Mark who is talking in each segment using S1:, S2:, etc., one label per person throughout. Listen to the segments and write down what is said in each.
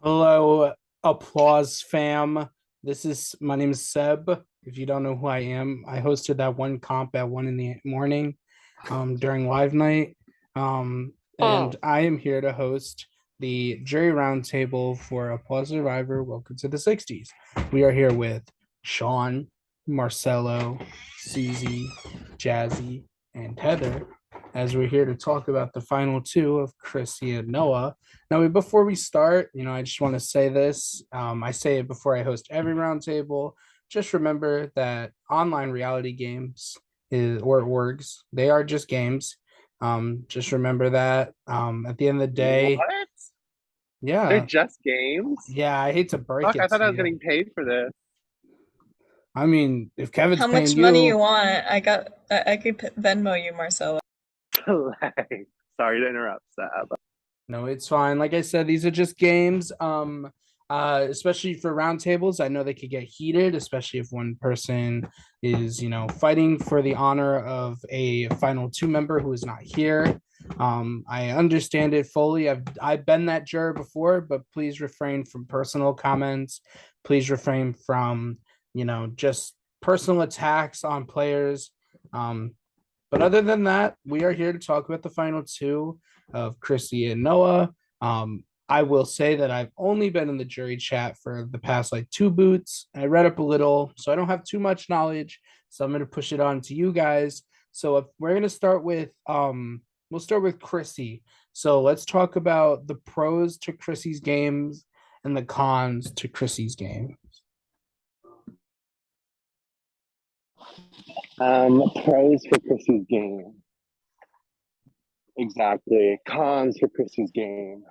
S1: Hello, applause fam. My name is Seb. If you don't know who I am, I hosted that one comp at 1 in the morning during live night. And
S2: Oh,
S1: I am here to host the jury roundtable for Applause Survivor. Welcome to the 60s. We are here with Sean, Marcelo, Susie, Jazzy, and Heather, as we're here to talk about the final two of Chrissy and Noah. Now, before we start, I just want to say this. I say it before I host every roundtable. Just remember that online reality games or orgs, they are just games. Just remember that. At the end of the day,
S2: what? They're
S1: yeah,
S2: just games?
S1: yeah. I hate to break
S2: Fuck, I
S1: it
S2: thought
S1: to
S2: I was
S1: you.
S2: getting paid for this.
S1: I mean, if Kevin's
S3: How
S1: paying
S3: much money you
S1: you,
S3: want? I could Venmo you, Marcella.
S2: Like, sorry to interrupt, Sab.
S1: no, it's fine. Like I said, these are just games. Especially for roundtables, I know they could get heated, especially if one person is, fighting for the honor of a final two member who is not here. I understand it fully. I've been that juror before, but please refrain from personal comments. Please refrain from, just personal attacks on players. But other than that, we are here to talk about the final two of Chrissy and Noah. I will say that I've only been in the jury chat for the past like two boots. I read up a little, so I don't have too much knowledge. So I'm going to push it on to you guys. So if we're going to start with, we'll start with Chrissy. So let's talk about the pros to Chrissy's games and the cons to Chrissy's game.
S2: Pros for Chrissy's game. Exactly. Cons for Chrissy's game.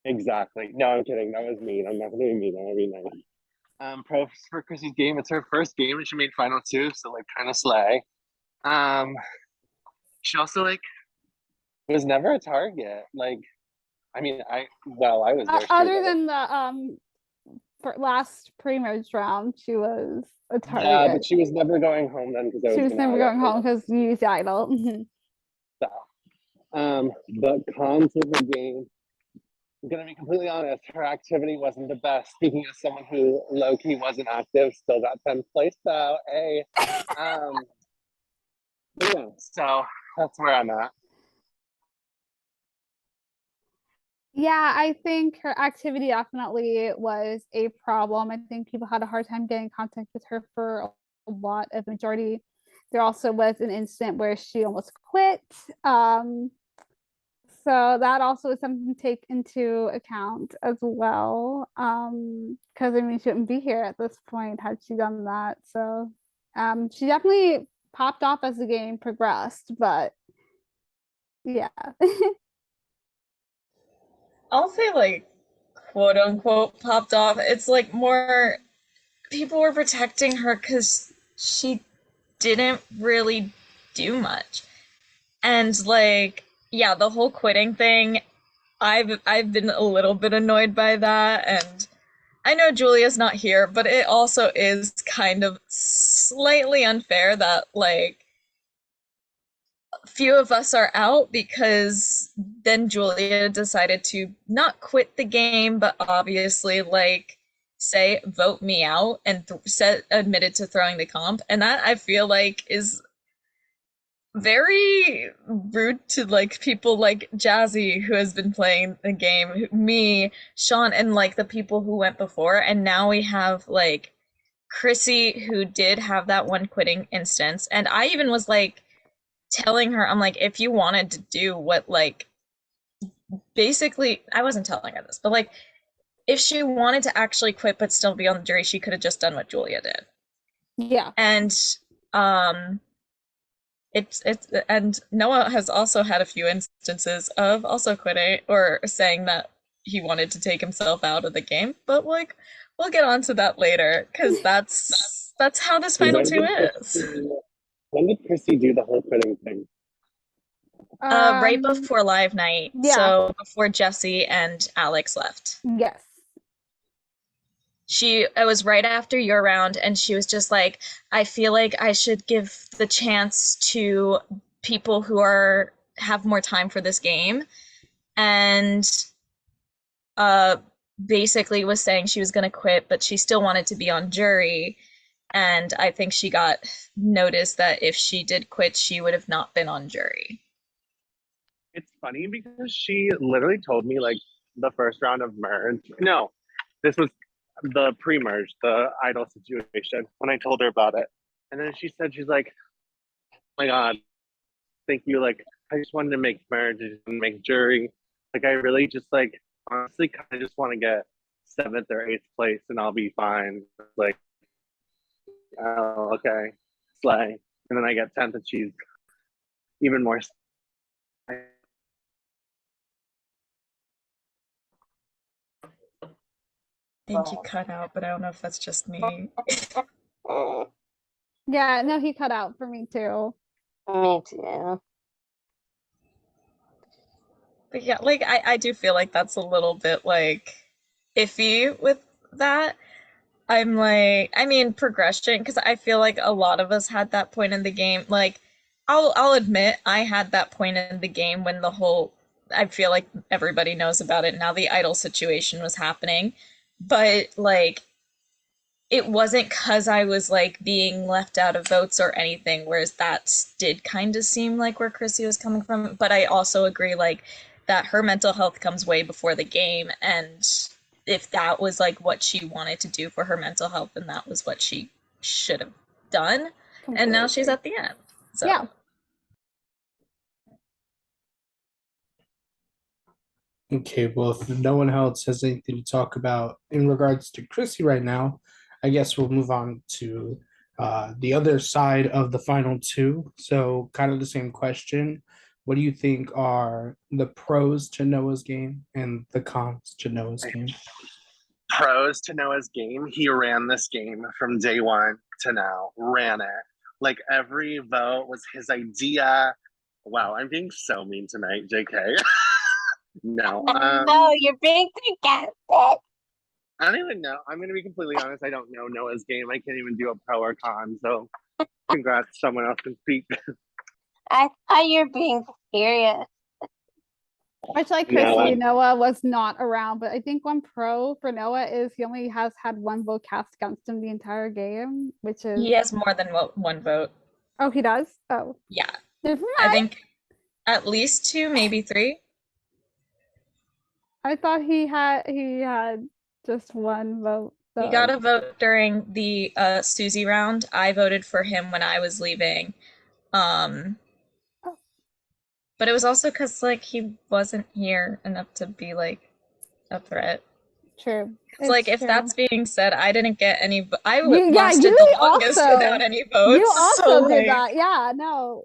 S2: Exactly. No, I'm kidding. That was mean. I'm not gonna be mean. I'm gonna be nice. Pros for Chrissy's game. It's her first game and she made final two, so like kind of slay. Um, she also like was never a target. Like, I mean, I was there too,
S4: Other
S2: but like,
S4: than the for last pre-merge round, she was a
S2: yeah, but
S4: target.
S2: she was never going home then because I
S4: She
S2: was
S4: was
S2: gonna
S4: never
S2: idol
S4: going
S2: her.
S4: home because you used the idol.
S2: So, but cons of the game, I'm gonna be completely honest, her activity wasn't the best. Speaking as someone who low-key wasn't active, still got 10th place though. Hey. Um, but yeah, so that's where I'm at.
S4: Yeah, I think her activity definitely was a problem. I think people had a hard time getting in contact with her for a lot of majority. There also was an incident where she almost quit. So that also is something to take into account as well. Because I mean, she wouldn't be here at this point had she done that. So she definitely popped off as the game progressed, but yeah.
S3: I'll say like quote unquote popped off. It's like more people were protecting her because she didn't really do much. And like, yeah, the whole quitting thing, I've been a little bit annoyed by that, and I know Julia's not here, but it also is kind of slightly unfair that like few of us are out because then Julia decided to not quit the game, but obviously like say vote me out and admitted to throwing the comp, and that I feel like is very rude to like people like Jazzy who has been playing the game, me, Sean, and like the people who went before, and now we have like Chrissy who did have that one quitting instance, and I even was like telling her, I'm like, if you wanted to do what like basically I wasn't telling her this, but like if she wanted to actually quit but still be on the jury, she could have just done what Julia did.
S4: Yeah.
S3: And um it's and Noah has also had a few instances of also quitting or saying that he wanted to take himself out of the game, but like we'll get on to that later because that's how this final
S2: When
S3: two
S2: did
S3: is.
S2: Chrissy, when did Chrissy do the whole quitting thing?
S3: Right
S4: Um,
S3: before live night,
S4: yeah,
S3: so before Jesse and Alex left.
S4: yes.
S3: It was right after your round, and she was just like, I feel like I should give the chance to people who have more time for this game. And basically was saying she was going to quit, but she still wanted to be on jury. And I think she got noticed that if she did quit, she would have not been on jury.
S2: It's funny because she literally told me like the first round of merge. No, this was the pre-merge, the idol situation when I told her about it. And then she said, she's like, oh my God, thank you. Like, I just wanted to make merge and make jury. Like, I really just like, honestly, kind of just want to get 7th or 8th place and I'll be fine. Like, oh, okay, slay. And then I get 10th and she's even more.
S3: I think you cut out, but I don't know if that's just me.
S4: Yeah, no, he cut out for me too.
S5: Me too.
S3: But yeah, like I do feel like that's a little bit like iffy with that. I'm like, I mean, progression, because I feel like a lot of us had that point in the game. Like, I'll admit I had that point in the game when the whole, I feel like everybody knows about it now, the idol situation was happening. But like, it wasn't because I was like being left out of votes or anything, whereas that did kind of seem like where Chrissy was coming from. But I also agree, like, that her mental health comes way before the game, and if that was like what she wanted to do for her mental health, then that was what she should have done. And now she's at the end. So
S4: Yeah.
S1: Okay, well, if no one else has anything to talk about in regards to Chrissy right now, I guess we'll move on to the other side of the final two. So, kind of the same question. What do you think are the pros to Noah's game and the cons to Noah's game?
S2: Pros to Noah's game, he ran this game from day one to now, ran it. Like every vote was his idea. Wow, I'm being so mean tonight, JK. No.
S5: No, you're being sarcastic.
S2: I don't even know. I'm going to be completely honest. I don't know Noah's game. I can't even do a pro or con. So congrats. Someone else can speak.
S5: I thought you were being serious.
S4: Much like
S2: No,
S4: Chrissy, Noah was not around, but I think one pro for Noah is he only has had one vote cast against him the entire game, which is
S3: he has more than one vote.
S4: Oh, he does? Oh.
S3: Yeah.
S4: Never
S3: I
S4: mind.
S3: think at least 2, maybe 3.
S4: I thought he had just one vote.
S3: He got a vote during the Susie round. I voted for him when I was leaving. But it was also because like he wasn't here enough to be like a threat.
S4: True.
S3: It's like if
S4: true.
S3: that's being said, I didn't get any. I
S4: Yeah,
S3: lasted
S4: you
S3: the longest
S4: also-
S3: without any votes.
S4: You also
S3: so,
S4: did
S3: like,
S4: that. Yeah, no.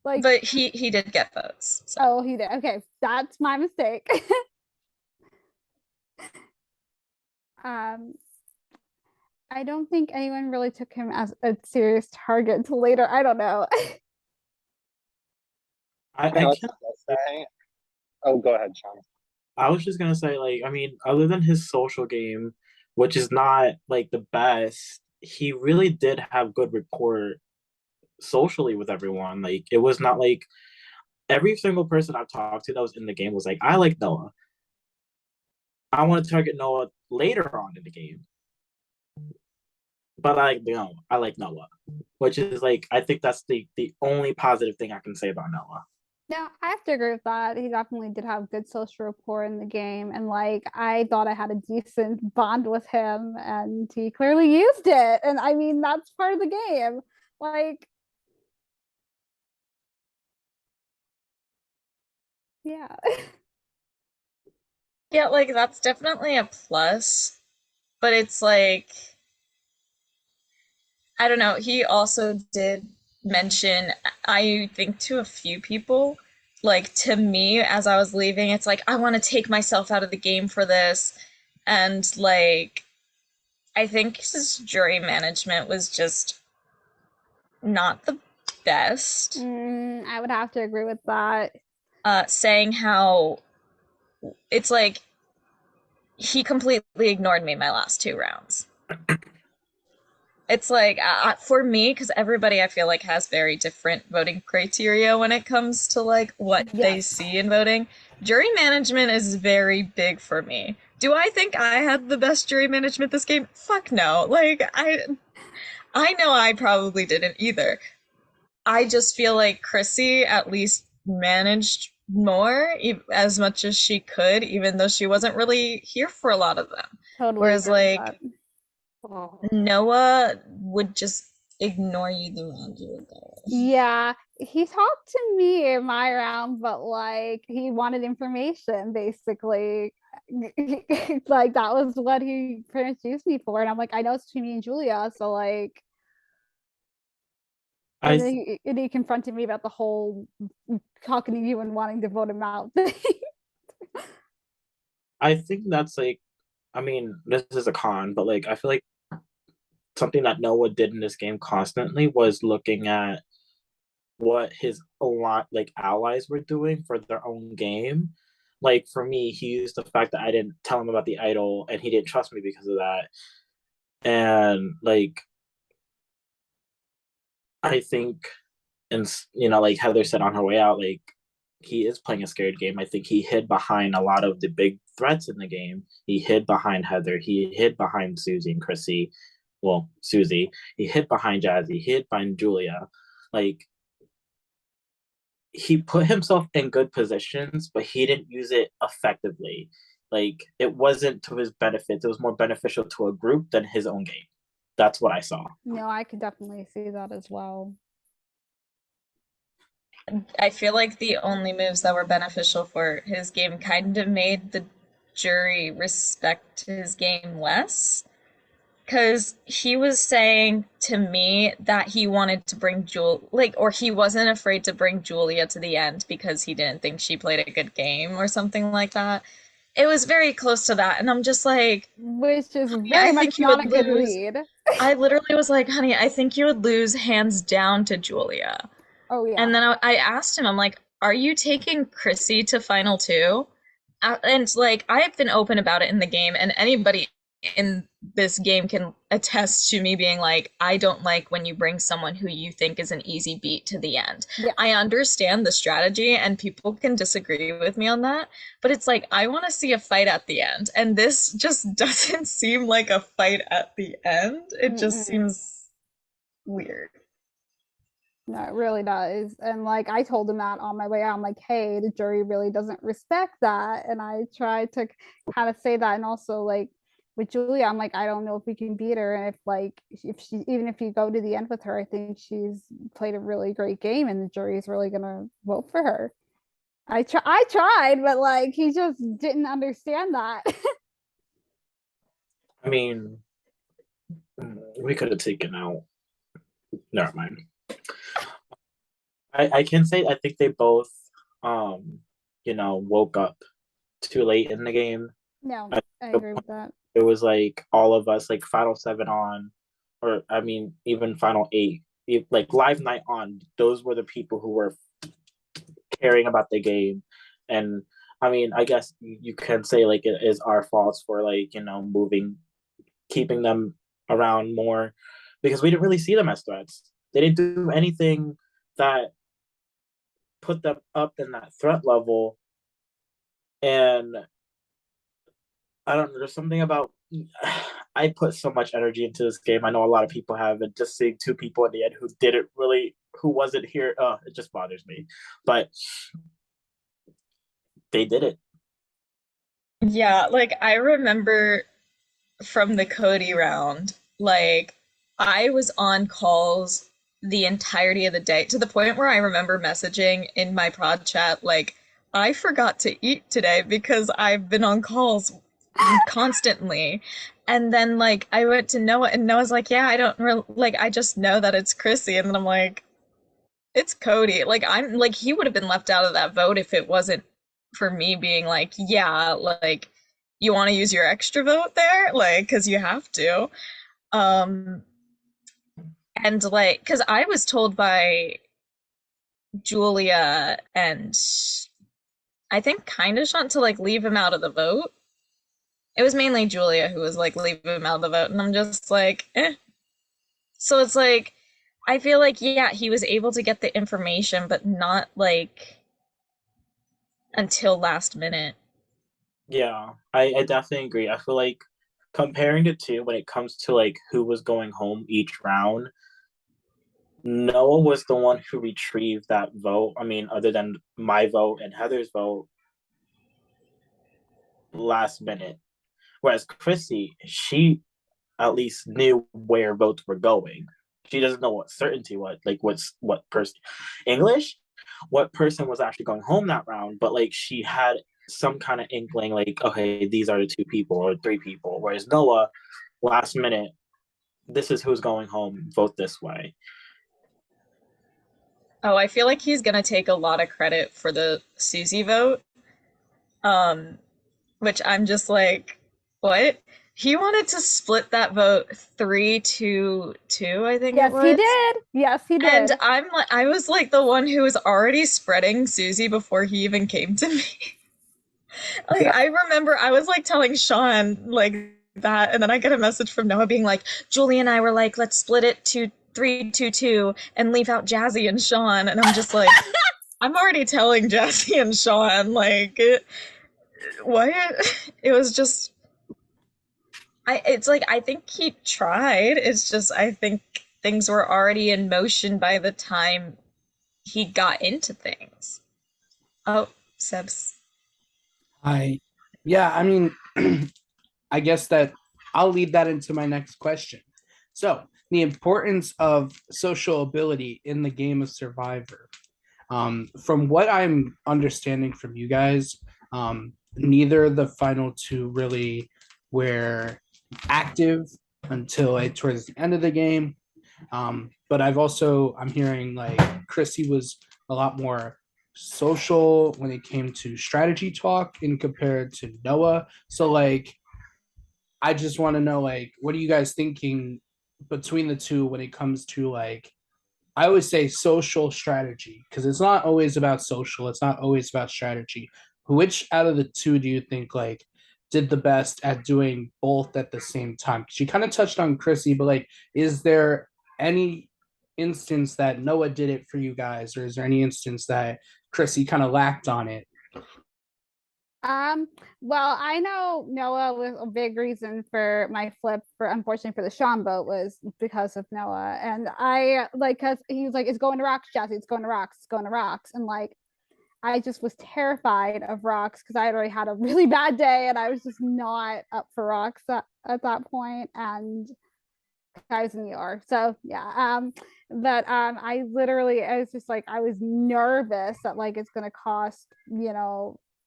S4: Like,
S3: but he did get votes. So.
S4: oh, he did. Okay, that's my mistake. I don't think anyone really took him as a serious target until later. I don't know.
S6: I
S2: Let's
S6: can't
S2: say. Oh, go ahead, Sean.
S6: I was just gonna say, like, I mean, other than his social game, which is not like the best, he really did have good rapport socially with everyone. Like, it was not like every single person I've talked to that was in the game was like, I like Noah. I want to target Noah later on in the game. But I like Noah, which is like, I think that's the only positive thing I can say about Noah.
S4: Yeah, I have to agree with that. He definitely did have good social rapport in the game. And like, I thought I had a decent bond with him and he clearly used it. And I mean, that's part of the game. Like, yeah.
S3: Yeah, like that's definitely a plus. But it's like, I don't know. He also did mention, I think to a few people, like to me as I was leaving, it's like, I want to take myself out of the game for this. And like, I think his jury management was just not the best.
S4: I would have to agree with that.
S3: Saying how it's like he completely ignored me my last 2 rounds. It's like for me, because everybody I feel like has very different voting criteria when it comes to like what they see in voting. Jury management is very big for me. Do I think I had the best jury management this game? Fuck no. Like I know I probably didn't either. I just feel like Chrissy at least managed more as much as she could, even though she wasn't really here for a lot of them.
S4: Totally
S3: Whereas
S4: agree with
S3: like
S4: that.
S3: Noah would just ignore you the round you were going.
S4: Yeah, he talked to me in my round, but like he wanted information basically. Like that was what he pretty much used me for. And I'm like, I know it's between me and Julia, so like
S6: I
S4: and then he confronted me about the whole talking to you and wanting to vote him out thing.
S6: I think that's like, I mean, this is a con, but like I feel like something that Noah did in this game constantly was looking at what his a lot like allies were doing for their own game. Like for me, he used the fact that I didn't tell him about the idol and he didn't trust me because of that. And like I think, and like Heather said on her way out, like he is playing a scared game. I think he hid behind a lot of the big threats in the game. He hid behind Heather. He hid behind Susie and Chrissy. Well, Susie. He hid behind Jazzy. He hid behind Julia. Like he put himself in good positions, but he didn't use it effectively. Like it wasn't to his benefit. It was more beneficial to a group than his own game. That's what I saw.
S4: No, I could definitely see that as well.
S3: I feel like the only moves that were beneficial for his game kind of made the jury respect his game less. Because he was saying to me that he wanted to bring or he wasn't afraid to bring Julia to the end because he didn't think she played a good game or something like that. It was very close to that. And I'm just like,
S4: Which is
S3: yeah, I
S4: very much
S3: think you
S4: not a
S3: would
S4: good
S3: lose.
S4: read.
S3: I literally was like, honey, I think you would lose hands down to Julia.
S4: Oh yeah.
S3: And then I asked him, I'm like, are you taking Chrissy to final two? And like, I have been open about it in the game, and anybody in this game can attest to me being like, I don't like when you bring someone who you think is an easy beat to the end.
S4: Yeah.
S3: I understand the strategy, and people can disagree with me on that, but it's like, I want to see a fight at the end. And this just doesn't seem like a fight at the end. It just seems weird.
S4: No, it really does. And like I told him that on my way out. I'm like, hey, the jury really doesn't respect that. And I tried to kind of say that. And also like with Julia, I'm like, I don't know if we can beat her. And if she even if you go to the end with her, I think she's played a really great game and the jury is really gonna vote for her. I tried, but like he just didn't understand that.
S6: I mean, we could have taken out. Never mind. I can say I think they both woke up too late in the game.
S4: No, I agree with that.
S6: It was like all of us like final seven on, or I mean even final eight, like live night on, those were the people who were caring about the game. And I mean, I guess you can say like it is our faults for like, keeping them around more because we didn't really see them as threats. They didn't do anything that put them up in that threat level. And I don't know, there's something about I put so much energy into this game. I know a lot of people have, and just seeing two people in the end who wasn't here, it just bothers me. But they did it.
S3: Yeah, like I remember from the Cody round, like I was on calls the entirety of the day to the point where I remember messaging in my prod chat, like, I forgot to eat today because I've been on calls constantly. And then like I went to Noah and Noah's like, yeah, I don't really like I just know that it's Chrissy. And then I'm like, it's Cody. Like I'm like he would have been left out of that vote if it wasn't for me being like, yeah, like you want to use your extra vote there, like because you have to. Um, and like because I was told by Julia and I think kind of Shunt to like leave him out of the vote. It was mainly Julia who was like leave him out of the vote, and I'm just like, eh. So it's like I feel like yeah, he was able to get the information, but not like until last minute.
S6: Yeah, I definitely agree. I feel like comparing the two when it comes to like who was going home each round, Noah was the one who retrieved that vote. I mean, other than my vote and Heather's vote last minute. Whereas Chrissy, she at least knew where votes were going. She doesn't know what certainty was, like what person English, what person was actually going home that round, but like she had some kind of inkling, like, okay, these are the two people or three people. Whereas Noah, last minute, this is who's going home, vote this way.
S3: Oh, I feel like he's gonna take a lot of credit for the Susie vote. Um, which I'm just like, what? He wanted to split that vote 3-2-2, I think it
S4: Yes, he
S3: was.
S4: did. Yes, he
S3: And
S4: did.
S3: I was like the one who was already spreading Susie before he even came to me. Like
S2: Yeah.
S3: I remember I was like telling Sean like that, and then I get a message from Noah being like, Julie and I were like, let's split it to 3-2-2 and leave out Jazzy and Sean. And I'm just like, I'm already telling Jazzy and Sean, like what? It was just it's like I think he tried. It's just I think things were already in motion by the time he got into things. Oh, Seb's.
S1: Yeah, I mean, I guess that I'll lead that into my next question. So, the importance of social ability in the game of Survivor. From what I'm understanding from you guys, neither of the final two really were active until towards the end of the game. But I'm hearing like Chrissy was a lot more social when it came to strategy talk in compared to Noah. So like I just want to know like what are you guys thinking between the two when it comes to like I always say social strategy because it's not always about social, it's not always about strategy. Which out of the two do you think like did the best at doing both at the same time? She kind of touched on Chrissy, but like, is there any instance that Noah did it for you guys, or is there any instance that Chrissy kind of lacked on it?
S4: Um, well, I know Noah was a big reason for my flip for unfortunately for the Sean vote was because of Noah. And I like cause he was like, it's going to rocks, Jazzy, it's going to rocks, it's going to rocks. And like I just was terrified of rocks because I had already had a really bad day and I was just not up for rocks at that point. And I was in New York. So yeah. But I was just like I was nervous that like it's gonna cost,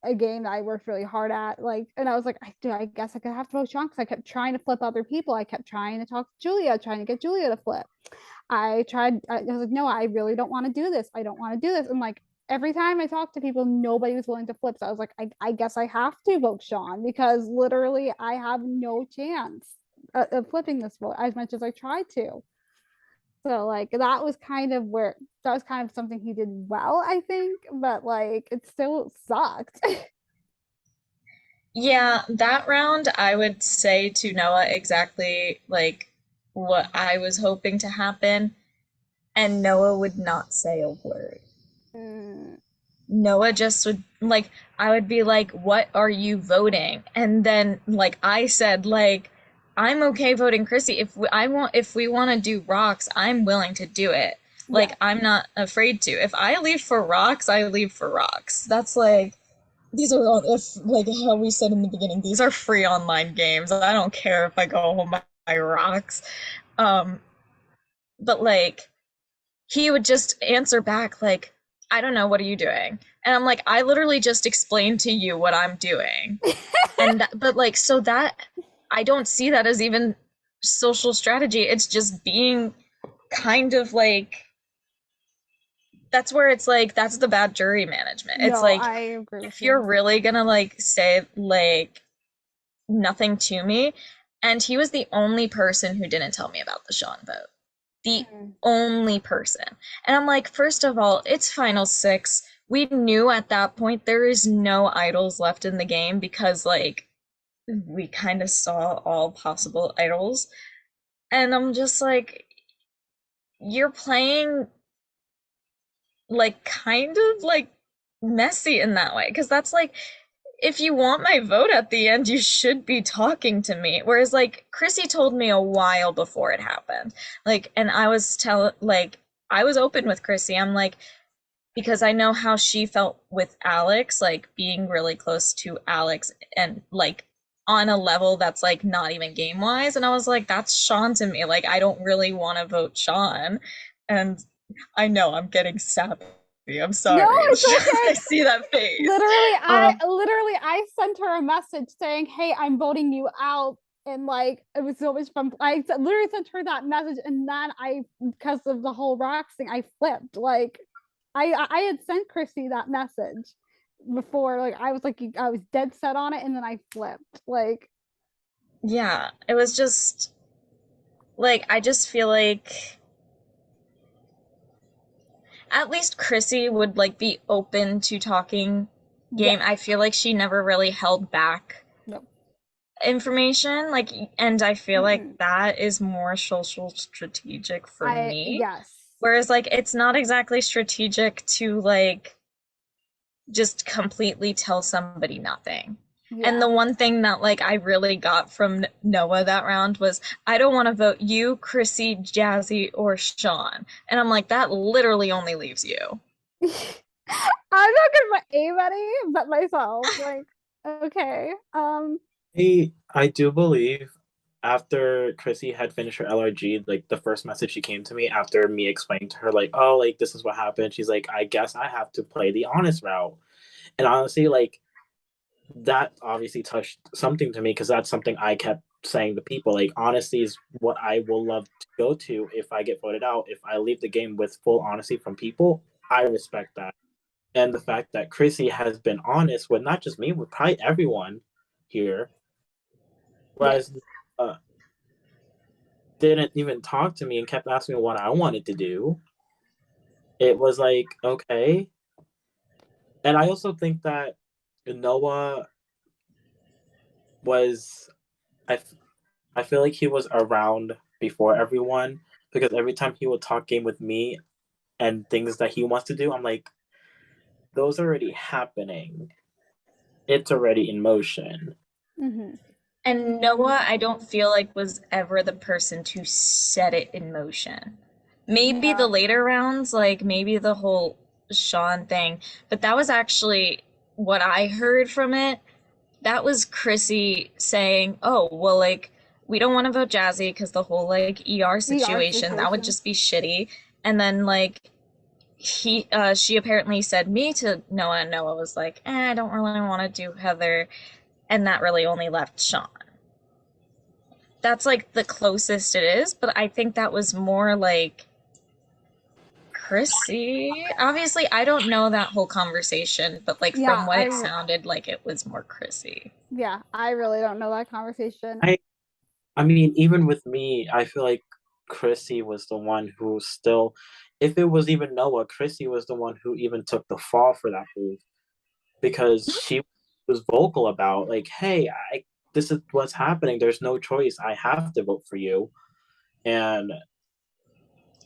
S4: a game that I worked really hard at. Like, and I was like, I guess I could have to vote Sean because I kept trying to flip other people. I kept trying to talk to Julia, trying to get Julia to flip. I was like, no, I really don't want to do this. I don't want to do this. And like every time I talked to people, nobody was willing to flip. So I was like, I guess I have to vote Sean because literally I have no chance of flipping this vote as much as I tried to. So like that was kind of something he did well, I think, but like it still sucked.
S3: Yeah, that round I would say to Noah exactly like what I was hoping to happen, and Noah would not say a word.
S4: Mm,
S3: Noah just would like I would be like, "What are you voting?" And then like I said like I'm okay voting Chrissy if we want to do rocks, I'm willing to do it. Like
S4: yeah.
S3: I'm not afraid to. If I leave for rocks, I leave for rocks. That's like these are all if like how we said in the beginning, these are free online games. I don't care if I go home by rocks. Um but like he would just answer back like, I don't know, what are you doing? And I'm like, I literally just explained to you what I'm doing. But like, so that I don't see that as even social strategy. It's just being kind of like, that's where it's like, that's the bad jury management. It's
S4: No,
S3: like,
S4: I agree with
S3: if you're
S4: you.
S3: really gonna like say like nothing to me, and he was the only person who didn't tell me about the Sean vote. The
S4: Mm,
S3: only person. And I'm like, first of all, it's final six. We knew at that point there is no idols left in the game because, like, we kind of saw all possible idols. And I'm just like, you're playing, like, kind of like messy in that way. Because that's like, if you want my vote at the end, you should be talking to me. Whereas like Chrissy told me a while before it happened. Like, and I was open with Chrissy. I'm like, because I know how she felt with Alex, like being really close to Alex and like on a level that's like not even game wise. And I was like, that's Sean to me. Like, I don't really want to vote Sean. And I know I'm getting sappy. I'm sorry.
S4: No,
S3: It's
S4: it's
S3: just, I
S4: okay.
S3: see that face.
S4: Literally, I sent her a message saying, "Hey, I'm voting you out." And like, it was so much fun. Literally sent her that message, and then because of the whole rocks thing, I flipped. Like, I had sent Chrissy that message before. Like, I was dead set on it, and then I flipped. Like,
S3: Yeah, it was just like I just feel like at least Chrissy would like be open to talking game.
S4: yeah,
S3: I feel like she never really held back
S4: no,
S3: information like, and I feel like
S4: mm-mm.
S3: that is more social strategic for me.
S4: Yes,
S3: Whereas like it's not exactly strategic to like just completely tell somebody nothing. And
S4: yeah.
S3: the one thing that like I really got from Noah that round was I don't want to vote you, Chrissy, Jazzy, or Sean. And I'm like, that literally only leaves you.
S4: I'm not gonna put anybody but myself. Like, okay,
S6: I do believe after Chrissy had finished her LRG, like the first message she came to me after me explaining to her, like, oh, like this is what happened. She's like, I guess I have to play the honest route. And honestly, like that obviously touched something to me because that's something I kept saying to people. Like, honesty is what I will love to go to if I get voted out. If I leave the game with full honesty from people, I respect that. And the fact that Chrissy has been honest with not just me, with probably everyone here, whereas didn't even talk to me and kept asking me what I wanted to do. It was like, okay. And I also think that Noah was, I, I feel like he was around before everyone because every time he would talk game with me and things that he wants to do, I'm like, those are already happening. It's already in motion.
S4: mm-hmm.
S3: And Noah, I don't feel like was ever the person to set it in motion. Maybe the
S4: Yeah.
S3: later rounds, like maybe the whole Sean thing, but that was actually what I heard from it. That was Chrissy saying, "Oh, well, like we don't want to vote Jazzy because the whole like ER situation that would
S4: situation.
S3: just be shitty." And then like she apparently said me to Noah, and Noah was like, I don't really want to do Heather, and that really only left Sean. That's like the closest it is, but I think that was more like Chrissy. Obviously, I don't know that whole conversation, but like from
S4: Yeah,
S3: what it sounded like it was more Chrissy.
S4: I really don't know that conversation.
S6: I mean, even with me, I feel like Chrissy was the one who still, if it was even Noah, Chrissy was the one who even took the fall for that move because she was vocal about like, hey, this is what's happening. There's no choice. I have to vote for you. And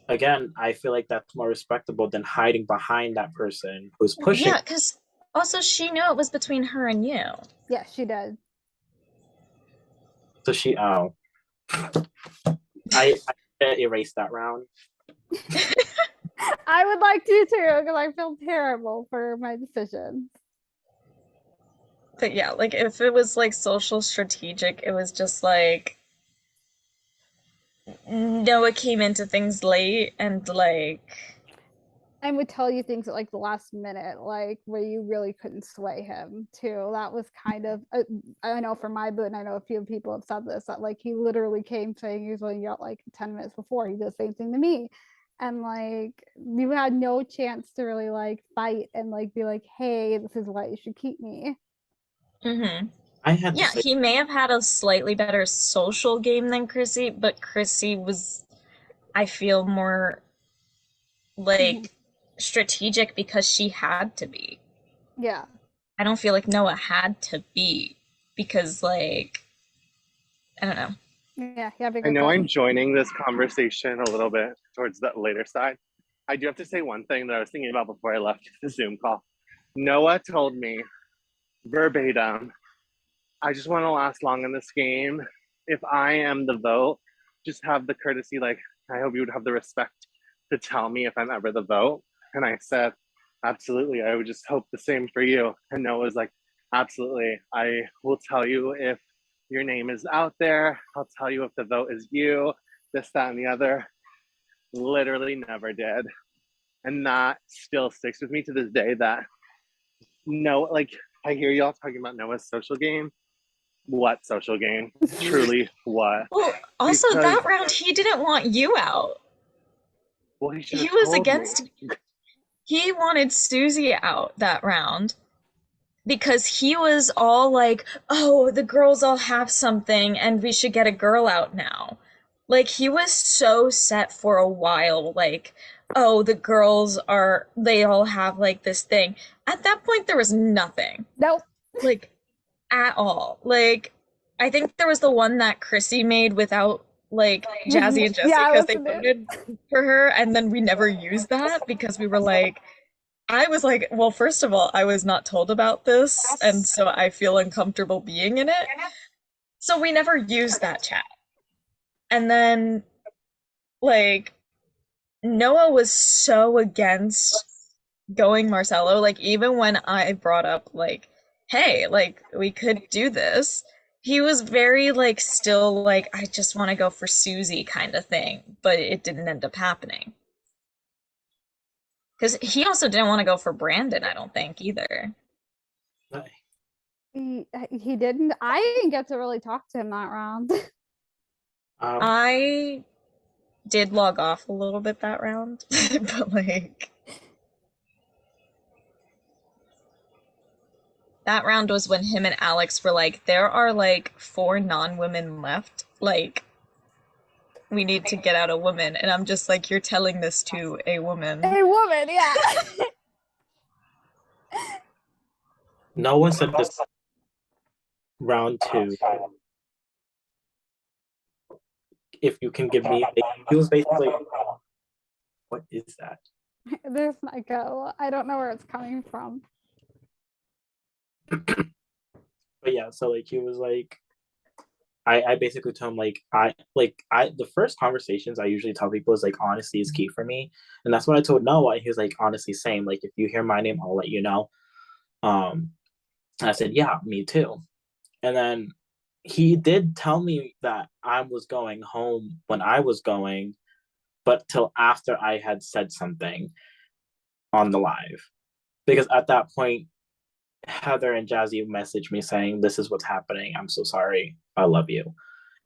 S6: again, I feel like that's more respectable than hiding behind that person who's pushing.
S3: Yeah, because also she knew it was between her and you.
S4: Yeah, she did.
S6: So I erased that round.
S4: I would like to too, because I feel terrible for my decisions.
S3: But yeah, like if it was like social strategic, it was just like Noah came into things late and like
S4: And would tell you things at like the last minute, like where you really couldn't sway him too. That was kind of, I know for my boot, and I know a few people have said this, that like he literally came saying he was going out like 10 minutes before. He did the same thing to me. And like you had no chance to really like fight and like be like, hey, this is why you should keep me.
S6: I had to
S3: yeah,
S6: say,
S3: he may have had a slightly better social game than Chrissy, but Chrissy was, I feel, more like strategic because she had to be.
S4: Yeah.
S3: I don't feel like Noah had to be because like I don't know.
S4: Yeah, yeah,
S2: I
S4: bigger
S2: know I'm
S4: cut.
S2: joining this conversation a little bit towards the later side. I do have to say one thing that I was thinking about before I left the Zoom call. Noah told me verbatim, I just want to last long in this game. If I am the vote, just have the courtesy, like, I hope you would have the respect to tell me if I'm ever the vote. And I said, absolutely. I would just hope the same for you. And Noah was like, absolutely. I will tell you if your name is out there. I'll tell you if the vote is you, this, that, and the other. Literally never did. And that still sticks with me to this day that no, like, I hear y'all talking about Noah's social game. What social game? Truly, what?
S3: Well, also
S2: Because,
S3: that round he didn't want you out.
S2: well, he should
S3: He
S2: have
S3: was
S2: told me.
S3: against he wanted Susie out that round because he was all like, "Oh, the girls all have something and we should get a girl out now." Like he was so set for a while like, "Oh, the girls are they all have like this thing." At that point there was nothing.
S4: Nope.
S3: Like at all. Like I think there was the one that Chrissy made without like Jazzy and Jesse
S4: Yeah,
S3: because they
S4: wasn't it?
S3: voted for her and then we never used that because we were like I was like, well, first of all, I was not told about this, and so I feel uncomfortable being in it. So we never used that chat. And then, like, Noah was so against going Marcelo. Like, even when I brought up, like, hey, like, we could do this, he was very, like, still, like, I just want to go for Susie kind of thing. But it didn't end up happening. Because he also didn't want to go for Brandon, I don't think, either.
S4: He didn't. I didn't get to really talk to him that round.
S3: I did log off a little bit that round, but like that round was when him and Alex were like, there are like 4 non-women left. Like we need to get out a woman. And I'm just like, you're telling this to a woman.
S4: A woman, yeah.
S6: No one said this round 2. If you can give me, he was basically, what is that?
S4: There's my go. I don't know where it's coming from.
S6: But yeah, so like he was like, I basically told him like I the first conversations I usually tell people is like honesty is key for me, and that's what I told Noah. He was like honestly same. Like if you hear my name, I'll let you know. I said yeah, me too, and then he did tell me that I was going home when I was going, but till after I had said something on the live, because at that point Heather and Jazzy messaged me saying, "This is what's happening. I'm so sorry. I love you."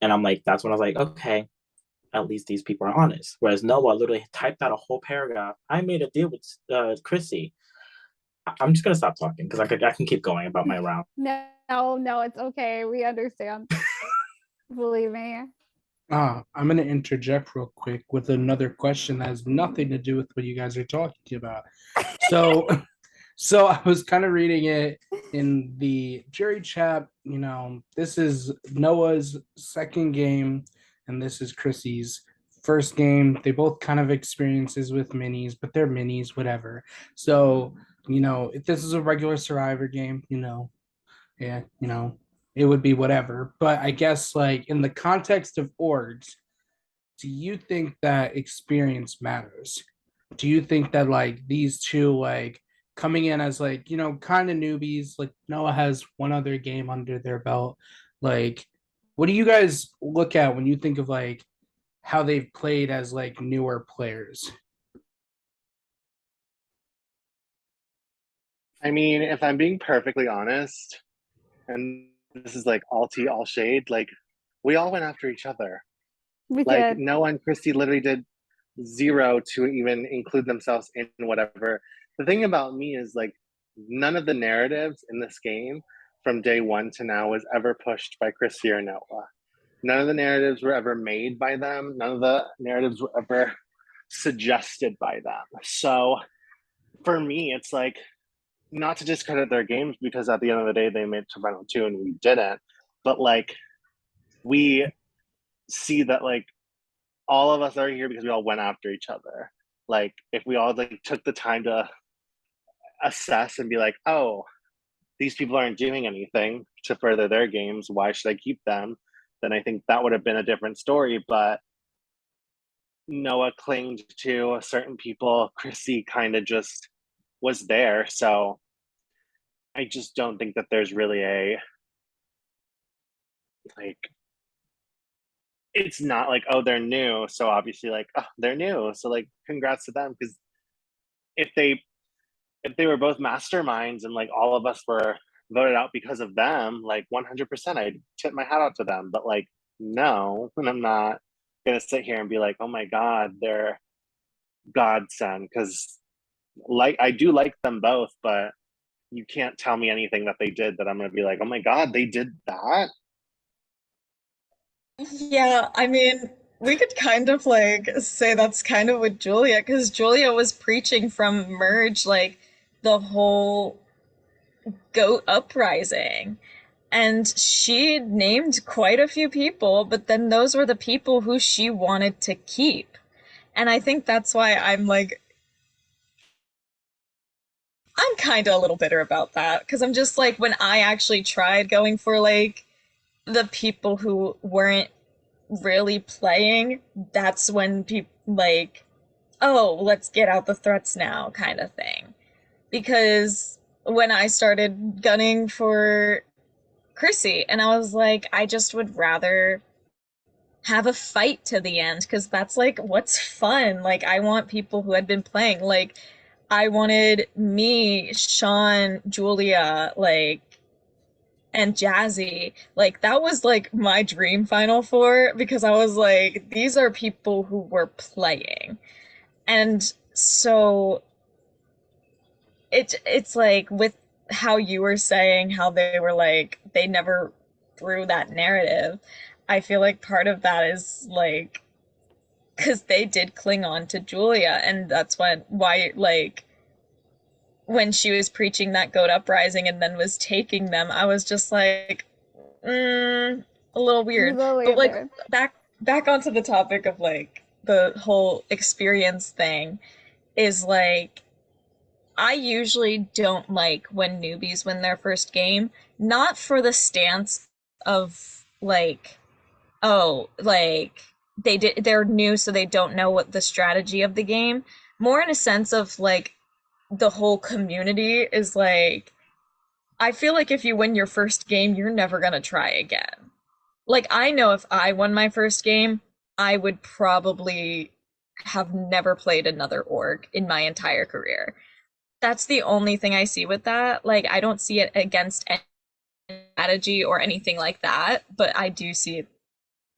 S6: And I'm like, that's when I was like, okay, at least these people are honest. Whereas Noah literally typed out a whole paragraph. I made a deal with Chrissy. I'm just gonna stop talking because I can keep going about my round.
S4: No, it's okay. We understand. Believe me.
S1: I'm going to interject real quick with another question that has nothing to do with what you guys are talking about. So, so I was kind of reading it in the jury chat. You know, this is Noah's second game, and this is Chrissy's first game. They both kind of experiences with minis, but they're minis, whatever. So, you know, if this is a regular Survivor game, you know, yeah, you know, it would be whatever. But I guess like in the context of orgs, do you think that experience matters? Do you think that like these two like coming in as like, you know, kind of newbies, like Noah has one other game under their belt, like what do you guys look at when you think of like how they've played as like newer players?
S2: I mean, if I'm being perfectly honest, and this is like all tea, all shade, like we all went after each other.
S4: We
S2: Like
S4: did.
S2: Noah and Christy literally did zero to even include themselves in whatever. The thing about me is like none of the narratives in this game from day one to now was ever pushed by Christy or Noah. None of the narratives were ever made by them. None of the narratives were ever suggested by them. So for me, it's like not to discredit their games because at the end of the day they made to final two and we didn't. But like we see that like all of us are here because we all went after each other. Like if we all like took the time to assess and be like, oh, these people aren't doing anything to further their games, why should I keep them? Then I think that would have been a different story. But Noah clinged to certain people. Chrissy kind of just was there. So I just don't think that there's really a, like, it's not like, oh, they're new, so obviously, like, oh, they're new, so like congrats to them. Because if they were both masterminds and like all of us were voted out because of them, like 100% I'd tip my hat out to them. But like, no, and I'm not gonna sit here and be like, oh my god, they're godsend, because like I do like them both, but you can't tell me anything that they did that I'm gonna be like, oh my god, they did that.
S3: Yeah, I mean, we could kind of like say that's kind of with Julia, because Julia was preaching from Merge like the whole goat uprising. And she named quite a few people, but then those were the people who she wanted to keep. And I think that's why I'm kind of a little bitter about that, because I'm just like, when I actually tried going for like the people who weren't really playing, that's when people like, oh, let's get out the threats now kind of thing. Because when I started gunning for Chrissy, and I was like, I just would rather have a fight to the end, because that's like what's fun. Like, I want people who had been playing. Like, I wanted me, Sean, Julia, like, and Jazzy. Like, that was like my dream Final Four, because I was like, these are people who were playing. And so it's like with how you were saying how they were like they never threw that narrative. I feel like part of that is like because they did cling on to Julia, and that's why like when she was preaching that goat uprising and then was taking them, I was just like, a little weird. But like
S4: There.
S3: back onto the topic of like the whole experience thing is like I usually don't like when newbies win their first game, not for the stance of like, oh, like they're new so they don't know what the strategy of the game, more in a sense of like the whole community is like I feel like if you win your first game, you're never going to try again. Like I know if I won my first game, I would probably have never played another org in my entire career. That's the only thing I see with that. Like, I don't see it against any strategy or anything like that, but I do see it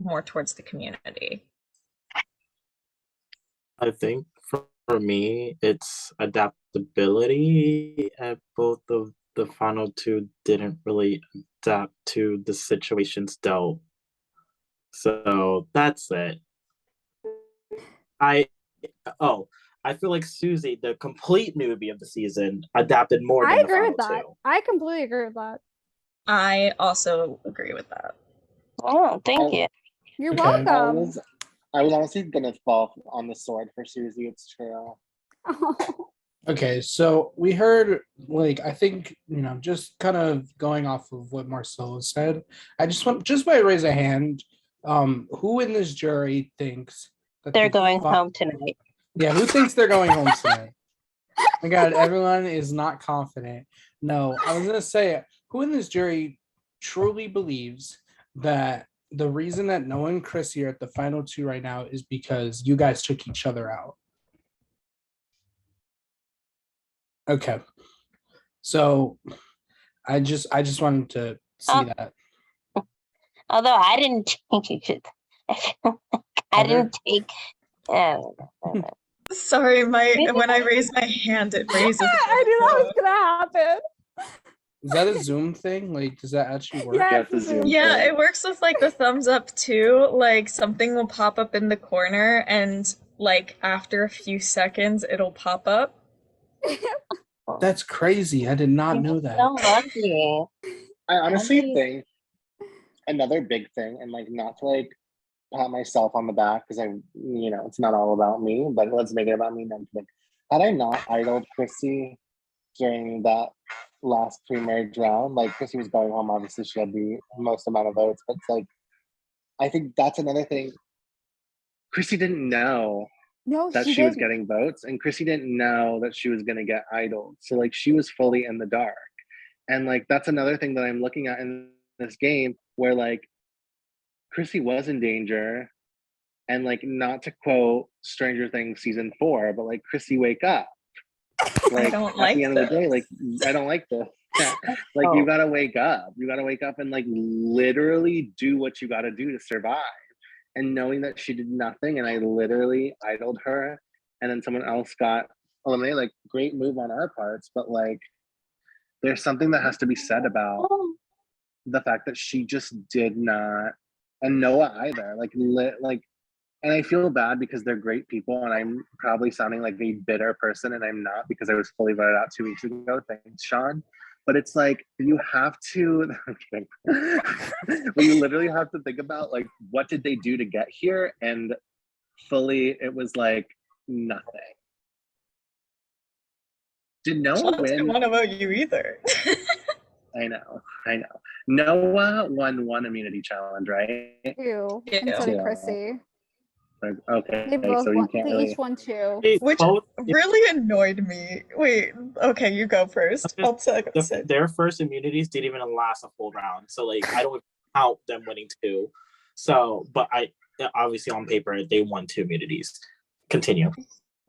S3: more towards the community.
S6: I think for me, it's adaptability. And both of the final two didn't really adapt to the situations dealt. So that's it. I oh, I feel like Susie, the complete newbie of the season, adapted more
S4: I
S6: than the
S4: agree
S6: final
S4: with that.
S6: two.
S4: I completely agree with that.
S3: I also agree with that.
S5: Oh, thank you.
S4: You're
S1: Okay.
S4: welcome.
S2: I was honestly gonna fall on the sword for Susie. It's true.
S1: Okay, so we heard, like, I think, just kind of going off of what Marcelo said, I just want, just by raise a hand, who in this jury thinks that
S5: They're
S1: the
S5: going
S1: fi-
S5: home tonight.
S1: Yeah, who thinks they're going home tonight? My God, everyone is not confident. No, I was gonna say, who in this jury truly believes that the reason that Noah and Chris are at the final two right now is because you guys took each other out? Okay. So I just wanted to see that.
S5: Although I didn't take it. I didn't take.
S3: Sorry, when I raise my hand, it raises.
S4: I knew that was gonna happen.
S1: Is that a Zoom thing? Like, does that actually work?
S4: Yeah,
S2: it's a Zoom.
S3: Yeah, it works with like the thumbs up too. Like something will pop up in the corner, and like after a few seconds, it'll pop up.
S1: That's crazy. I did not know that.
S5: So lucky.
S2: I honestly
S5: Lucky.
S2: think another big thing, and like not to like pat myself on the back because it's not all about me, but let's make it about me. Then, like, had I not idled Chrissy during that last pre-marriage round. Like Chrissy was going home, obviously she had the most amount of votes, but it's like I think that's another thing. Chrissy didn't know
S4: No,
S2: that she was getting votes, and Chrissy didn't know that she was gonna get idled. So like she was fully in the dark. And like that's another thing that I'm looking at in this game where like Chrissy was in danger. And like not to quote Stranger Things season 4, but like Chrissy, wake up. Like
S3: don't
S2: at
S3: like
S2: the end of the day, like I don't like this. Yeah. Like you gotta wake up. You gotta wake up and like literally do what you gotta do to survive. And knowing that she did nothing and I literally idled her and then someone else got eliminated, like great move on our parts, but like there's something that has to be said about the fact that she just did not, and Noah either, like and I feel bad because they're great people and I'm probably sounding like a bitter person and I'm not because I was fully voted out 2 weeks ago. Thanks, Sean. But it's like you have to, I'm kidding. But you literally have to think about like what did they do to get here? And fully it was like nothing. Did Noah
S3: Sean didn't
S2: win?
S3: want to vote you either.
S2: I know. Noah won one immunity challenge, right?
S4: 2
S3: Yeah.
S4: instead
S2: Yeah.
S4: of Chrissy.
S2: Okay,
S4: They both
S2: so you
S4: won,
S2: can't
S4: they
S2: really.
S4: each won 2.
S3: Which really annoyed me. Wait, okay, you go first. I'll second.
S6: Their first immunities didn't even last a full round, so like I don't count them winning 2. So, but I obviously on paper they won 2 immunities. Continue.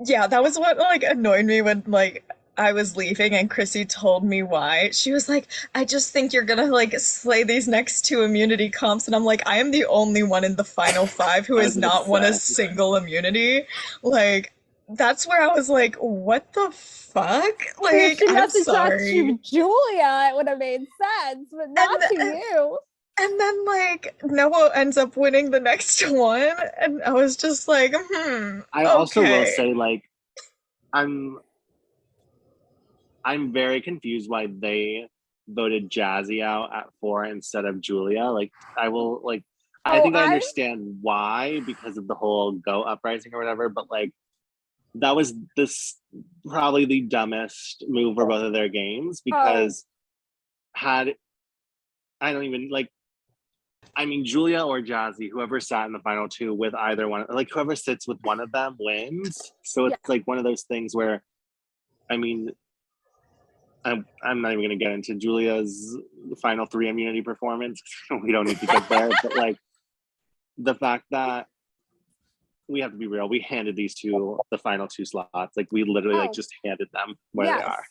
S3: Yeah, that was what like annoyed me when like I was leaving and Chrissy told me why. She was like, I just think you're gonna like slay these next 2 immunity comps. And I'm like, I am the only one in the final 5 who has not won a single immunity. Like, that's where I was like, what the fuck? Like,
S4: If she
S3: I'm
S4: messaged that
S3: sorry.
S4: to Julia, it would have made sense, but not to you.
S3: And then like Noah ends up winning the next one. And I was just like,
S2: I also will say like I'm very confused why they voted Jazzy out at 4 instead of Julia. Like I will like I think I understand why because of the whole Go uprising or whatever, but like that was this probably the dumbest move for both of their games because had I don't even like I mean Julia or Jazzy, whoever sat in the final 2 with either one, like whoever sits with one of them wins. So it's like one of those things where I mean I'm not even going to get into Julia's final 3 immunity performance. We don't need to get there, but like the fact that we have to be real, we handed these 2 the final 2 slots. Like we literally like just handed them where they are.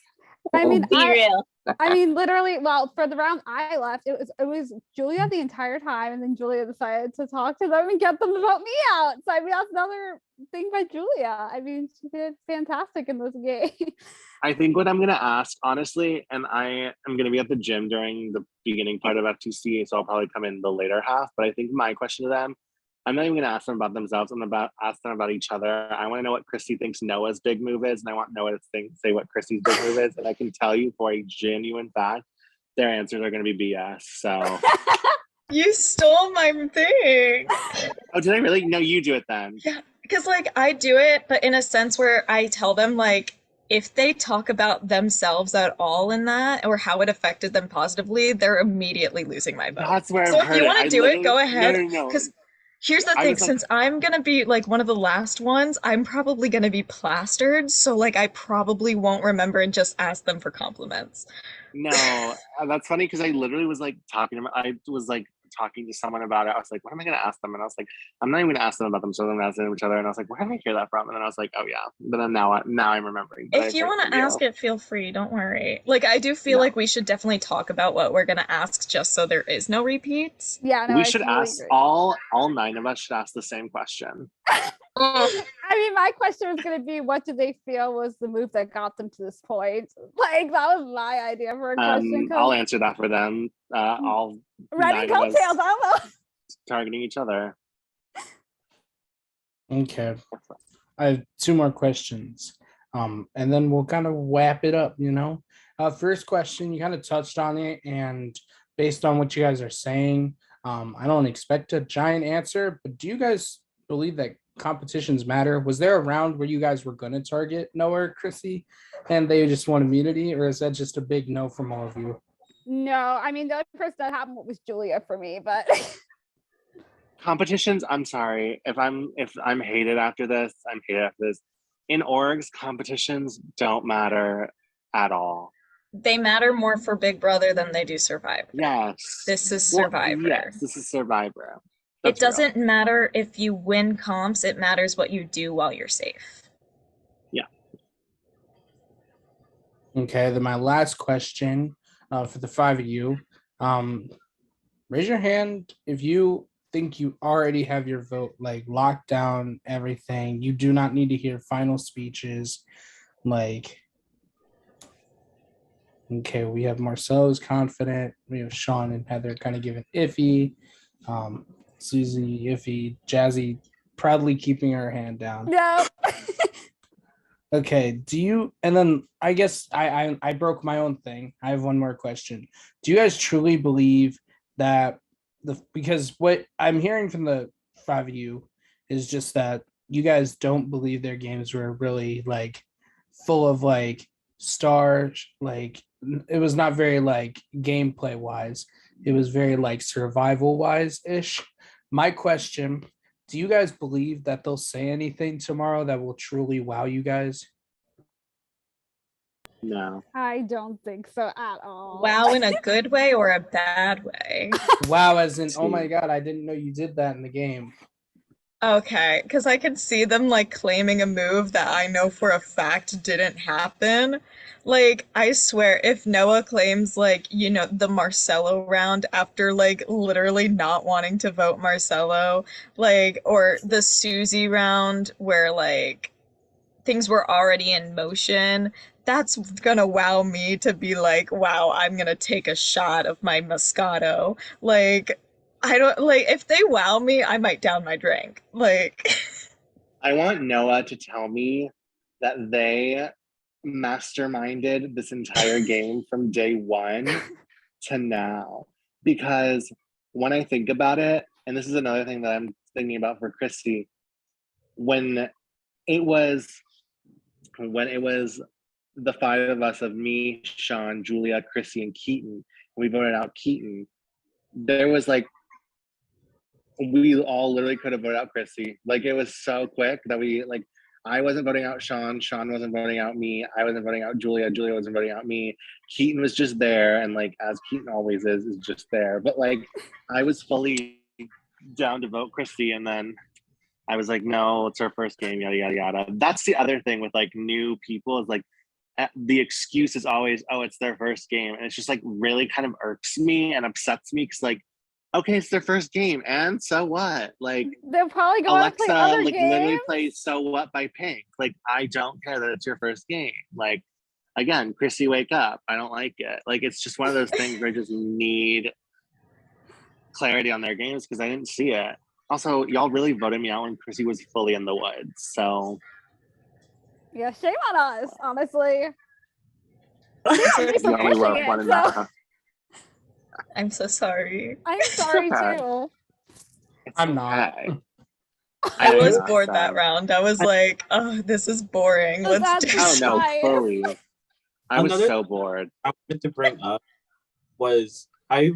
S4: I mean,
S5: Be real.
S4: I mean, literally. Well, for the round I left, it was Julia the entire time, and then Julia decided to talk to them and get them to vote me out. So I mean, that's another thing by Julia. I mean, she did fantastic in this game.
S2: I think what I'm gonna ask, honestly, and I am gonna be at the gym during the beginning part of FTC, so I'll probably come in the later half. But I think my question to them, I'm not even gonna ask them about themselves. I'm about ask them about each other. I want to know what Chrissy thinks Noah's big move is, and I want Noah to say what Chrissy's big move is. And I can tell you for a genuine fact, their answers are gonna be BS. So
S3: you stole my thing.
S2: oh, did I really? No, you do it then.
S3: Yeah, because like I do it, but in a sense where I tell them like if they talk about themselves at all in that or how it affected them positively, they're immediately losing my vote.
S2: That's where
S3: so
S2: I've
S3: if you want to do it, go ahead.
S2: No.
S3: Because here's the thing, since I'm gonna be like one of the last ones, I'm probably gonna be plastered. So like I probably won't remember and just ask them for compliments.
S2: No, that's funny because I literally was like talking to someone about it. I was like, what am I going to ask them? And I was like, I'm not even going to ask them about themselves. I'm going to ask them each other. And I was like, where did I hear that from? And then I was like, oh yeah. But then now I'm remembering.
S3: If you want to ask it, feel free. Don't worry. Like I do feel like we should definitely talk about what we're going to ask just so there is no repeats.
S4: Yeah, no,
S2: we should ask all 9 of us should ask the same question.
S4: I mean, my question was going to be, what do they feel was the move that got them to this point? Like, that was my idea for a question.
S2: I'll answer that for them. All
S4: Ready coattails, almost
S2: targeting each other.
S1: Okay, I have 2 more questions, and then we'll kind of wrap it up. First question, you kind of touched on it, and based on what you guys are saying, I don't expect a giant answer, but do you guys believe that competitions matter? Was there a round where you guys were gonna target Noah or Chrissy and they just want immunity, or is that just a big no from all of you?
S4: No, I mean the only person that happened was Julia for me, but
S2: Competitions, I'm sorry. If I'm hated after this, I'm hated after this. In orgs, competitions don't matter at all.
S3: They matter more for Big Brother than they do Survivor.
S2: Yes.
S3: This is
S2: Well,
S3: Survivor.
S2: yes, this is Survivor.
S3: It
S2: That's real.
S3: doesn't matter if you win comps, it matters what you do while you're safe.
S2: Yeah.
S1: Okay, then my last question for the 5 of you. Raise your hand if you think you already have your vote like locked down, everything. You do not need to hear final speeches. Like, okay, we have Marcelo's confident. We have Sean and Heather kind of giving iffy. Susie iffy. Jazzy proudly keeping her hand down.
S4: no.
S1: Okay, do you, and then I guess I broke my own thing. I have one more question. Do you guys truly believe that because what I'm hearing from the 5 of you is just that you guys don't believe their games were really like full of like stars, like it was not very like gameplay wise. It was very like survival wise ish. My question, do you guys believe that they'll say anything tomorrow that will truly wow you guys?
S2: No.
S4: I don't think so at all.
S3: Wow, in a good way or a bad way?
S1: Wow, as in, oh my God, I didn't know you did that in the game.
S3: Okay, because I could see them like claiming a move that I know for a fact didn't happen. Like, I swear, if Noah claims, like, you know, the Marcelo round after, like, literally not wanting to vote Marcelo, like, or the Susie round where, like, things were already in motion, that's gonna wow me to be like, wow, I'm gonna take a shot of my Moscato. Like, I don't like if they wow me, I might down my drink. Like,
S2: I want Noah to tell me that they masterminded this entire game from day one to now. Because when I think about it, and this is another thing that I'm thinking about for Christy, when it was the 5 of us of me, Sean, Julia, Chrissy, and Keaton, we voted out Keaton, there was like we all literally could have voted out Chrissy. Like it was so quick that I wasn't voting out Sean. Sean wasn't voting out me. I wasn't voting out Julia. Julia wasn't voting out me. Keaton was just there, and like as Keaton always is just there. But like I was fully down to vote Christy, and then I was like, no, it's our first game, yada yada yada. That's the other thing with like new people is like the excuse is always, oh, it's their first game, and it's just like really kind of irks me and upsets me because like, okay, it's their first game, and so what? Like
S4: They'll probably go on to play
S2: Alexa,
S4: other
S2: like
S4: games.
S2: literally plays "So What" by Pink. Like I don't care that it's your first game. Like again, Chrissy, wake up! I don't like it. Like it's just one of those things where I just need clarity on their games because I didn't see it. Also, y'all really voted me out when Chrissy was fully in the woods. So
S4: Yeah, shame on us, honestly.
S3: I'm
S4: for
S2: only love
S4: pushing
S2: one
S4: it,
S2: enough.
S3: so sorry.
S4: I'm sorry
S2: okay.
S4: too.
S2: It's
S1: I'm not.
S2: okay.
S3: I was
S2: Yeah,
S3: bored
S2: so-
S3: that round. I was like, oh, this is boring.
S4: So
S3: Let's do
S4: that's
S2: Oh no,
S4: why.
S2: fully. I was
S6: Another-
S2: so bored.
S6: I wanted to bring up was I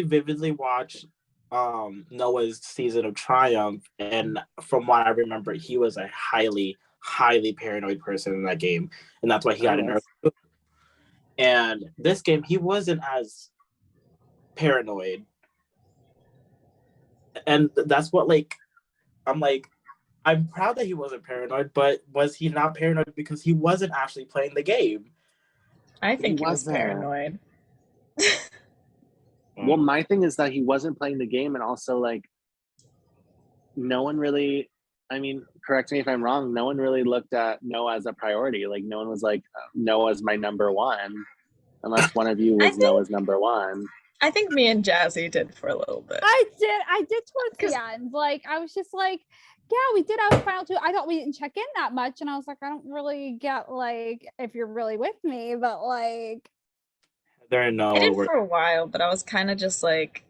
S6: vividly watched Noah's season of Triumph, and from what I remember, he was a highly paranoid person in that game, and that's why he got an early. And this game, he wasn't as paranoid, and that's what I'm proud that he wasn't paranoid, but was he not paranoid because he wasn't actually playing the game?
S3: I think he was
S2: wasn't.
S3: paranoid.
S2: Well, my thing is that he wasn't playing the game, and also like no one really. I mean, correct me if I'm wrong. No one really looked at Noah as a priority. Like no one was like Noah's my number one, unless one of you was Noah's number one.
S3: I think me and Jazzy did for a little bit.
S4: I did towards
S3: 'Cause-
S4: the end. Like I was just like, yeah, we did our final two. I thought we didn't check in that much, and I was like, I don't really get like if you're really with me, but like
S6: There, no,
S3: I did for a while, but I was kind of just like,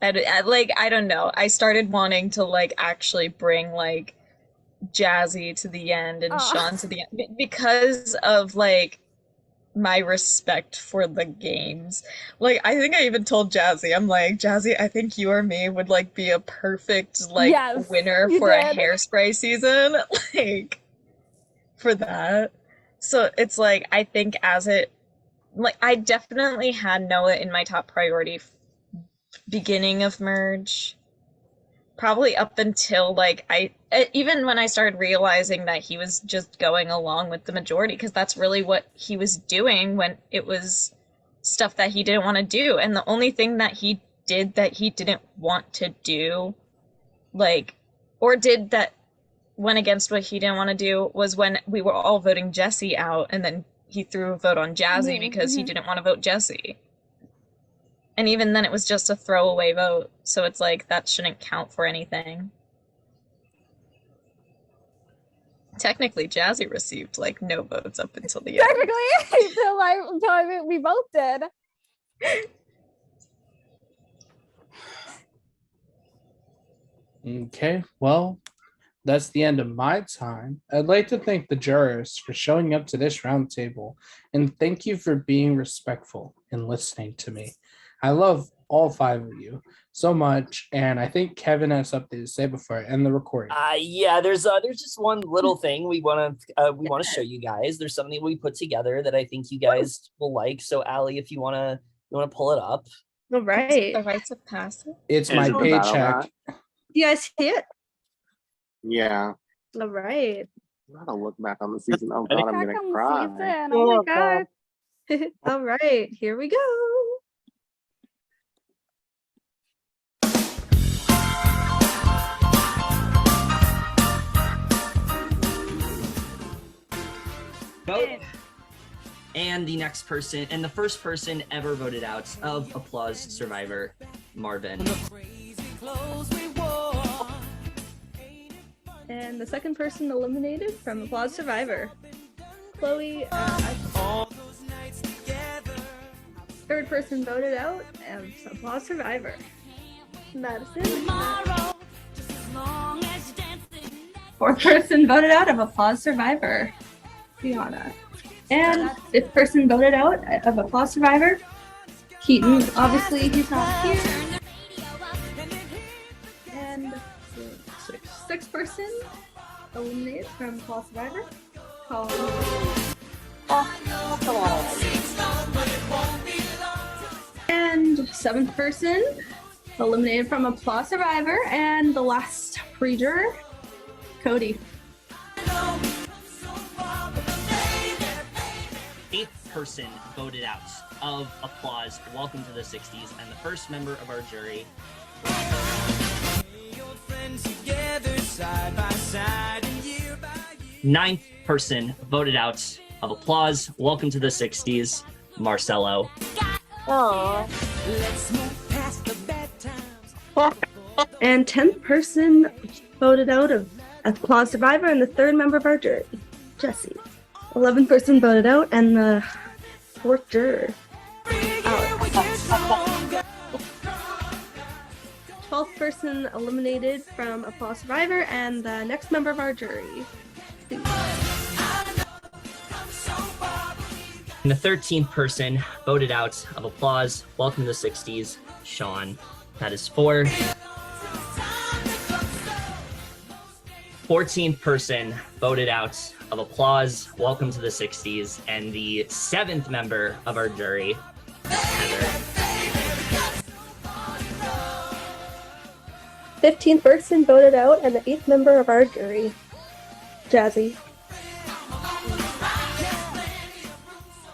S3: I don't know. I started wanting to like actually bring like Jazzy to the end and Sean to the end because of like my respect for the games. Like I think I even told Jazzy, I'm like, Jazzy, I think you or me would like be a perfect like
S4: Yes,
S3: winner
S4: you
S3: for a
S4: did.
S3: hairspray season. Like for that. So it's like I think as it like I definitely had Noah in my top priority beginning of merge, probably up until like even when I started realizing that he was just going along with the majority, because that's really what he was doing when it was stuff that he didn't want to do. And the only thing that he did that he didn't want to do, like, or did that went against what he didn't want to do, was when we were all voting Jesse out and then he threw a vote on Jazzy because he didn't want to vote Jesse. And even then, it was just a throwaway vote, so it's like that shouldn't count for anything. Technically, Jazzy received like no votes up until the end.
S4: Technically, until we both did.
S1: Okay, well, that's the end of my time. I'd like to thank the jurors for showing up to this roundtable, and thank you for being respectful and listening to me. I love all 5 of you so much, and I think Kevin has something to say before I end the recording.
S7: Yeah, there's just one little thing we want to show you guys. There's something we put together that I think you guys will like. So Allie, if you wanna pull it up.
S8: All right.
S3: The rites of passage.
S1: It's
S2: Is
S1: my
S2: it the battle
S1: paycheck.
S2: map?
S8: You guys see it?
S2: Yeah.
S8: All right.
S2: I'm gonna look back on the season. Oh god, I'm
S4: Back
S2: gonna
S4: on the
S2: cry.
S4: season. Oh my god.
S8: All right, here we go.
S7: Vote. And the next person, and the first person ever voted out of Applause survivor, Marvin.
S8: And the second person eliminated from Applause Survivor, Chloe. Third person voted out of Applause Survivor, Madison. Fourth person voted out of Applause Survivor, Fiona. And fifth person voted out of Applause Survivor, Keaton. Obviously, he's not here. And sixth person eliminated from Applause Survivor, Colin. And seventh person eliminated from Applause Survivor, and the last pre-juror, Cody.
S7: Eighth person voted out of Applause. Welcome to the 60s, and the first member of our jury. Ninth person voted out of Applause. Welcome to the 60s, Marcelo.
S5: Oh.
S8: And 10th person voted out of Applause Survivor, and the third member of our jury, Jesse. 11th person voted out, and the fourth juror, Alex. 12th person eliminated from Applause Survivor, and the next member of our jury, Steve.
S7: And the 13th person voted out of Applause. Welcome to the 60s, Sean. That is 4. 14th person voted out of Applause. Welcome to the 60s. And the 7th member of our jury, Heather.
S8: 15th person voted out, and the 8th member of our jury, Jazzy.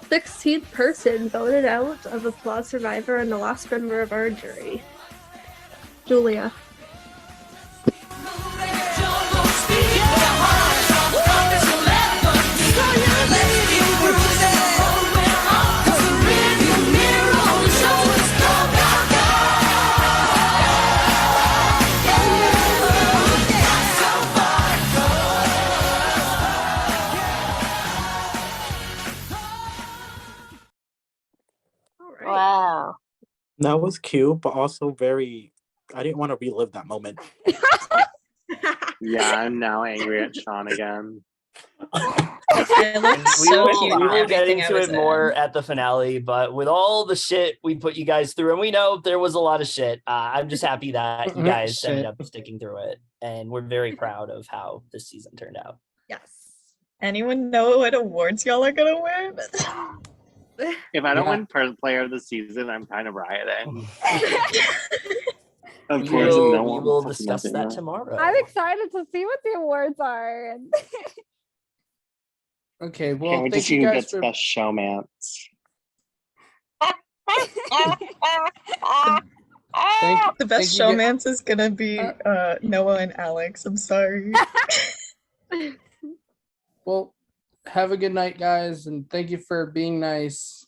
S8: 16th person voted out of Applause Survivor, and the last member of our jury, Julia.
S5: Wow.
S6: That was cute, but also very I didn't want to relive that moment.
S2: Yeah, I'm now angry at Sean again.
S3: I looked
S7: We
S3: so
S7: will,
S3: cute.
S7: we
S3: in
S7: will get
S3: everything I
S7: into
S3: was
S7: it more
S3: in.
S7: at the finale, but with all the shit we put you guys through, and we know there was a lot of shit, I'm just happy that you guys ended up sticking through it, and we're very proud of how this season turned out.
S8: Yes.
S3: Anyone know what awards y'all are gonna win?
S2: If I don't
S1: Yeah.
S2: win player of the season, I'm kind of rioting. Of
S1: We
S2: course,
S1: will-
S2: no
S7: We
S2: one
S7: will
S2: fucking
S7: discuss
S2: doing
S7: that tomorrow.
S4: I'm excited to see what the awards are.
S1: Okay,
S2: Can't
S1: well,
S2: wait to
S1: thank
S2: see
S1: you
S2: who
S1: guys
S2: gets
S1: for.
S2: best showmance.
S3: The best
S1: thank you gu-
S3: showmance is gonna be Noah and Alex. I'm sorry.
S1: Well, have a good night, guys, and thank you for being nice.